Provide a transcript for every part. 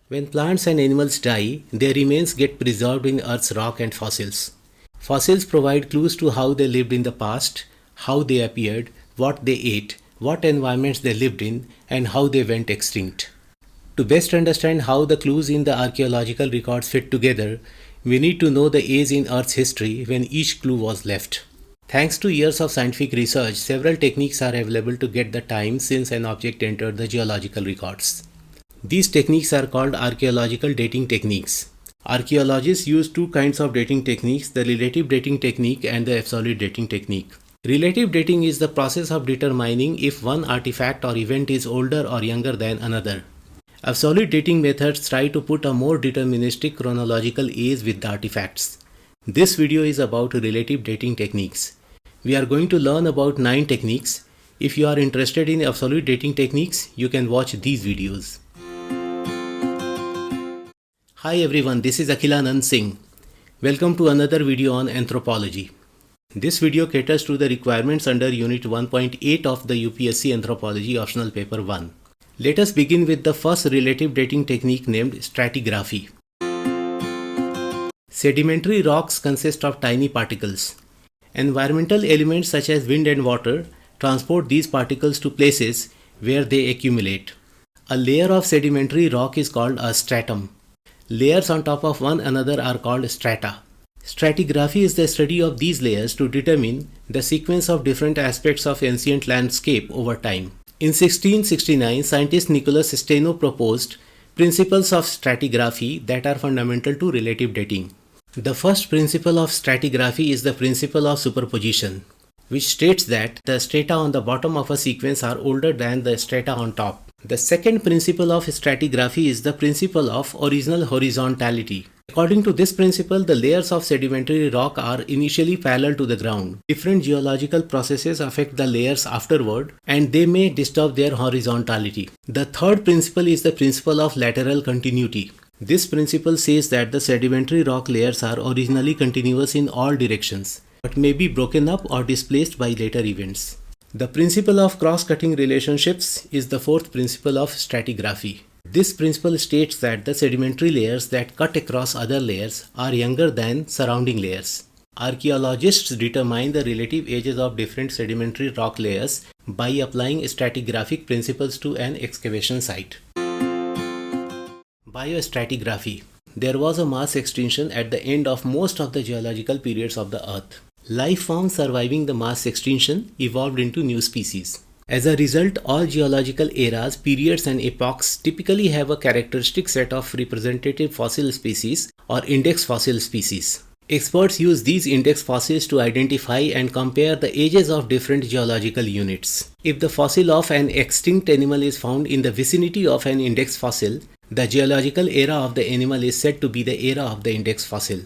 When plants and animals die, their remains get preserved in Earth's rock and fossils. Fossils provide clues to how they lived in the past, how they appeared, what they ate, what environments they lived in, and how they went extinct. To best understand how the clues in the archaeological records fit together, we need to know the age in Earth's history when each clue was left. Thanks to years of scientific research, several techniques are available to get the time since an object entered the geological records. These techniques are called archaeological dating techniques. Archaeologists use two kinds of dating techniques, the relative dating technique and the absolute dating technique. Relative dating is the process of determining if one artifact or event is older or younger than another. Absolute dating methods try to put a more deterministic chronological age with the artifacts. This video is about relative dating techniques. We are going to learn about 9 techniques. If you are interested in absolute dating techniques, you can watch these videos. Hi everyone, this is Akhilanand Singh. Welcome to another video on anthropology. This video caters to the requirements under Unit 1.8 of the UPSC Anthropology Optional Paper 1. Let us begin with the first relative dating technique named stratigraphy. Sedimentary rocks consist of tiny particles. Environmental elements such as wind and water transport these particles to places where they accumulate. A layer of sedimentary rock is called a stratum. Layers on top of one another are called strata. Stratigraphy is the study of these layers to determine the sequence of different aspects of ancient landscape over time. In 1669, scientist Nicholas Steno proposed principles of stratigraphy that are fundamental to relative dating. The first principle of stratigraphy is the principle of superposition, which states that the strata on the bottom of a sequence are older than the strata on top. The second principle of stratigraphy is the principle of original horizontality. According to this principle, the layers of sedimentary rock are initially parallel to the ground. Different geological processes affect the layers afterward, and they may disturb their horizontality. The third principle is the principle of lateral continuity. This principle says that the sedimentary rock layers are originally continuous in all directions, but may be broken up or displaced by later events. The principle of cross-cutting relationships is the fourth principle of stratigraphy. This principle states that the sedimentary layers that cut across other layers are younger than surrounding layers. Archaeologists determine the relative ages of different sedimentary rock layers by applying stratigraphic principles to an excavation site. Biostratigraphy. There was a mass extinction at the end of most of the geological periods of the Earth. Life forms surviving the mass extinction evolved into new species. As a result, all geological eras, periods and epochs typically have a characteristic set of representative fossil species or index fossil species. Experts use these index fossils to identify and compare the ages of different geological units. If the fossil of an extinct animal is found in the vicinity of an index fossil, the geological era of the animal is said to be the era of the index fossil.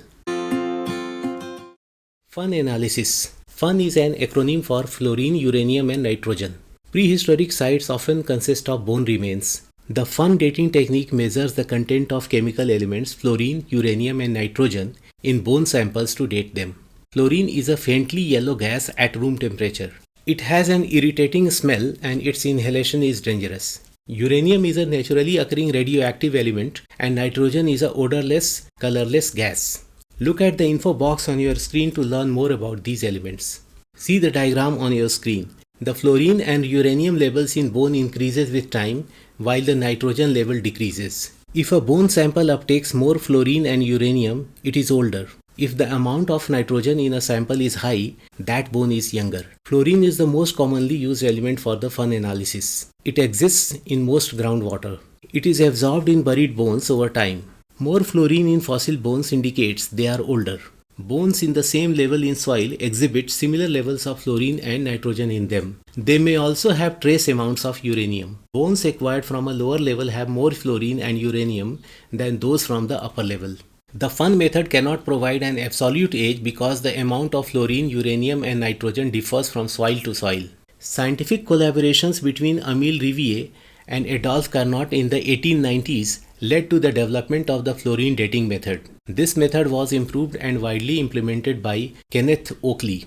Fun analysis. Fun is an acronym for fluorine, uranium and nitrogen. Prehistoric sites often consist of bone remains. The fun dating technique measures the content of chemical elements fluorine, uranium and nitrogen in bone samples to date them. Fluorine is a faintly yellow gas at room temperature. It has an irritating smell and its inhalation is dangerous. Uranium is a naturally occurring radioactive element and nitrogen is a odorless, colorless gas. Look at the info box on your screen to learn more about these elements. See the diagram on your screen. The fluorine and uranium levels in bone increases with time while the nitrogen level decreases. If a bone sample uptakes more fluorine and uranium, it is older. If the amount of nitrogen in a sample is high, that bone is younger. Fluorine is the most commonly used element for the fun analysis. It exists in most groundwater. It is absorbed in buried bones over time. More fluorine in fossil bones indicates they are older. Bones in the same level in soil exhibit similar levels of fluorine and nitrogen in them. They may also have trace amounts of uranium. Bones acquired from a lower level have more fluorine and uranium than those from the upper level. The fun method cannot provide an absolute age because the amount of fluorine, uranium and nitrogen differs from soil to soil. Scientific collaborations between Emile Riviere and Adolphe Carnot in the 1890s led to the development of the fluorine dating method. This method was improved and widely implemented by Kenneth Oakley.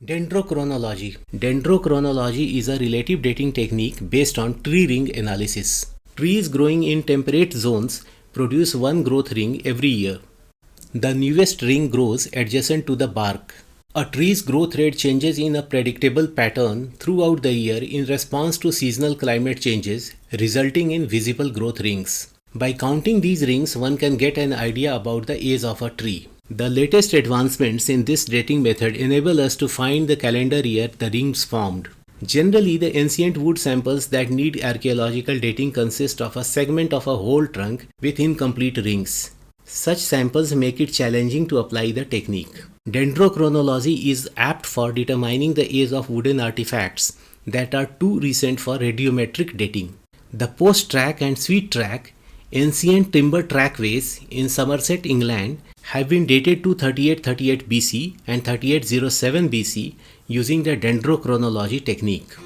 Dendrochronology. Dendrochronology is a relative dating technique based on tree ring analysis. Trees growing in temperate zones produce one growth ring every year. The newest ring grows adjacent to the bark. A tree's growth rate changes in a predictable pattern throughout the year in response to seasonal climate changes, resulting in visible growth rings. By counting these rings, one can get an idea about the age of a tree. The latest advancements in this dating method enable us to find the calendar year the rings formed. Generally, the ancient wood samples that need archaeological dating consist of a segment of a whole trunk with incomplete rings. Such samples make it challenging to apply the technique. Dendrochronology is apt for determining the age of wooden artifacts that are too recent for radiometric dating. The Post Track and Sweet Track, ancient timber trackways in Somerset, England, have been dated to 3838 BC and 3807 BC using the Dendrochronology technique.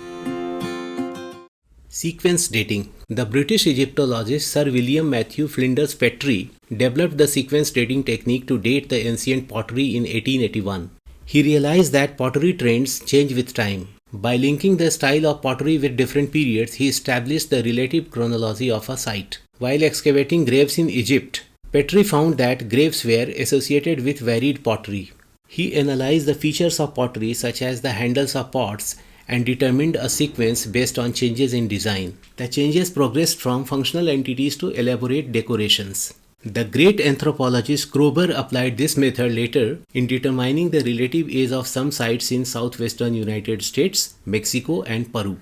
Sequence dating. The British Egyptologist Sir William Matthew Flinders Petrie developed the sequence dating technique to date the ancient pottery in 1881. He realized that pottery trends change with time. By linking the style of pottery with different periods, he established the relative chronology of a site. While excavating graves in Egypt, Petrie found that graves were associated with varied pottery. He analyzed the features of pottery such as the handles of pots and determined a sequence based on changes in design. The changes progressed from functional entities to elaborate decorations. The great anthropologist Kroeber applied this method later in determining the relative age of some sites in southwestern United States, Mexico, and Peru.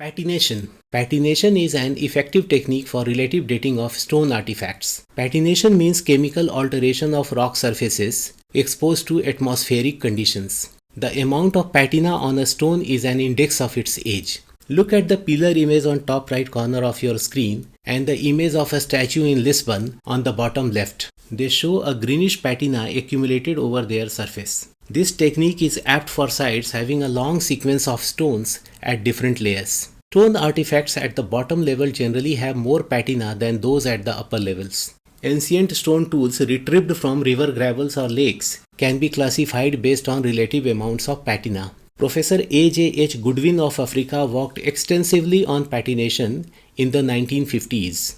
Patination. Patination is an effective technique for relative dating of stone artifacts. Patination means chemical alteration of rock surfaces exposed to atmospheric conditions. The amount of patina on a stone is an index of its age. Look at the pillar image on top right corner of your screen and the image of a statue in Lisbon on the bottom left. They show a greenish patina accumulated over their surface. This technique is apt for sites having a long sequence of stones at different layers. Stone artifacts at the bottom level generally have more patina than those at the upper levels. Ancient stone tools retrieved from river gravels or lakes can be classified based on relative amounts of patina. Professor A.J.H. Goodwin of Africa worked extensively on patination in the 1950s.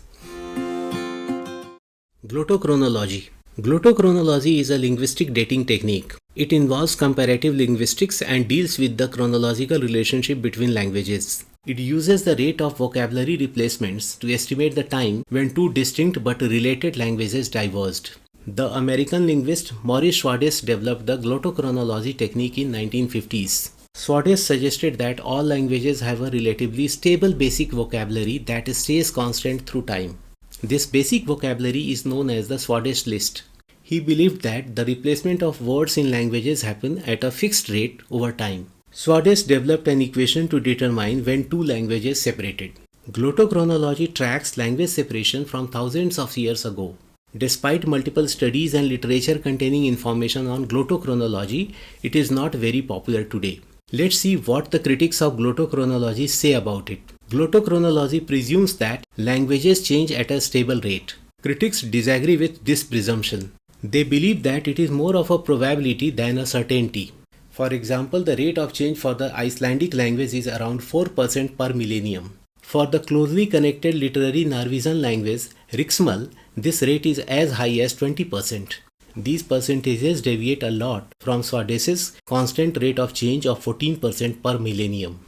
Glottochronology. Glottochronology is a linguistic dating technique. It involves comparative linguistics and deals with the chronological relationship between languages. It uses the rate of vocabulary replacements to estimate the time when two distinct but related languages diverged. The American linguist Maurice Schwartz developed the glottochronology technique in 1950s. Schwartz suggested that all languages have a relatively stable basic vocabulary that stays constant through time. This basic vocabulary is known as the Schwartz list. He believed that the replacement of words in languages happen at a fixed rate over time. Schwartz developed an equation to determine when two languages separated. Glottochronology tracks language separation from thousands of years ago. Despite multiple studies and literature containing information on glottochronology, it is not very popular today. Let's see what the critics of glottochronology say about it. Glottochronology presumes that languages change at a stable rate. Critics disagree with this presumption. They believe that it is more of a probability than a certainty. For example, the rate of change for the Icelandic language is around 4% per millennium. For the closely connected literary Norwegian language, Riksmål, this rate is as high as 20%. These percentages deviate a lot from Schwartz's constant rate of change of 14% per millennium.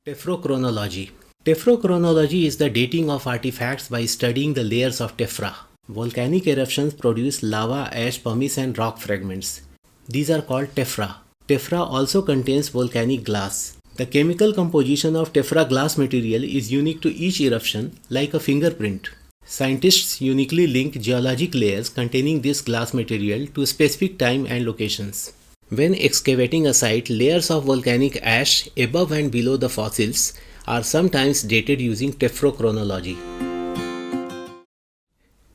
Tephrochronology. Tephrochronology is the dating of artifacts by studying the layers of tephra. Volcanic eruptions produce lava, ash, pumice and rock fragments. These are called tephra. Tephra also contains volcanic glass. The chemical composition of tephra glass material is unique to each eruption, like a fingerprint. Scientists uniquely link geologic layers containing this glass material to specific time and locations. When excavating a site, layers of volcanic ash above and below the fossils are sometimes dated using tephrochronology.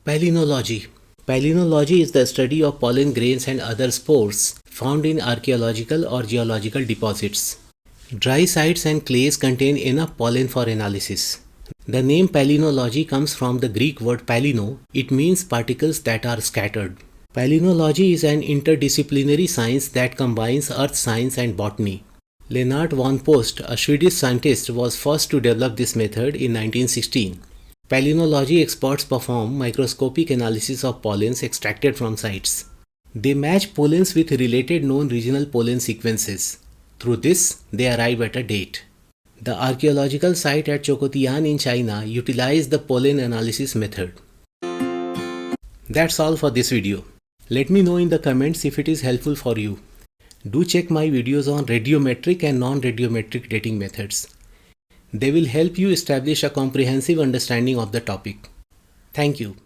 Palynology. Palynology is the study of pollen grains and other spores found in archaeological or geological deposits. Dry sites and clays contain enough pollen for analysis. The name Palynology comes from the Greek word palyno. It means particles that are scattered. Palynology is an interdisciplinary science that combines earth science and botany. Lennart von Post, a Swedish scientist, was first to develop this method in 1916. Palynology experts perform microscopic analysis of pollens extracted from sites. They match pollens with related known regional pollen sequences. Through this, they arrive at a date. The archaeological site at Chokotian in China utilized the pollen analysis method. That's all for this video. Let me know in the comments if it is helpful for you. Do check my videos on radiometric and non-radiometric dating methods. They will help you establish a comprehensive understanding of the topic. Thank you.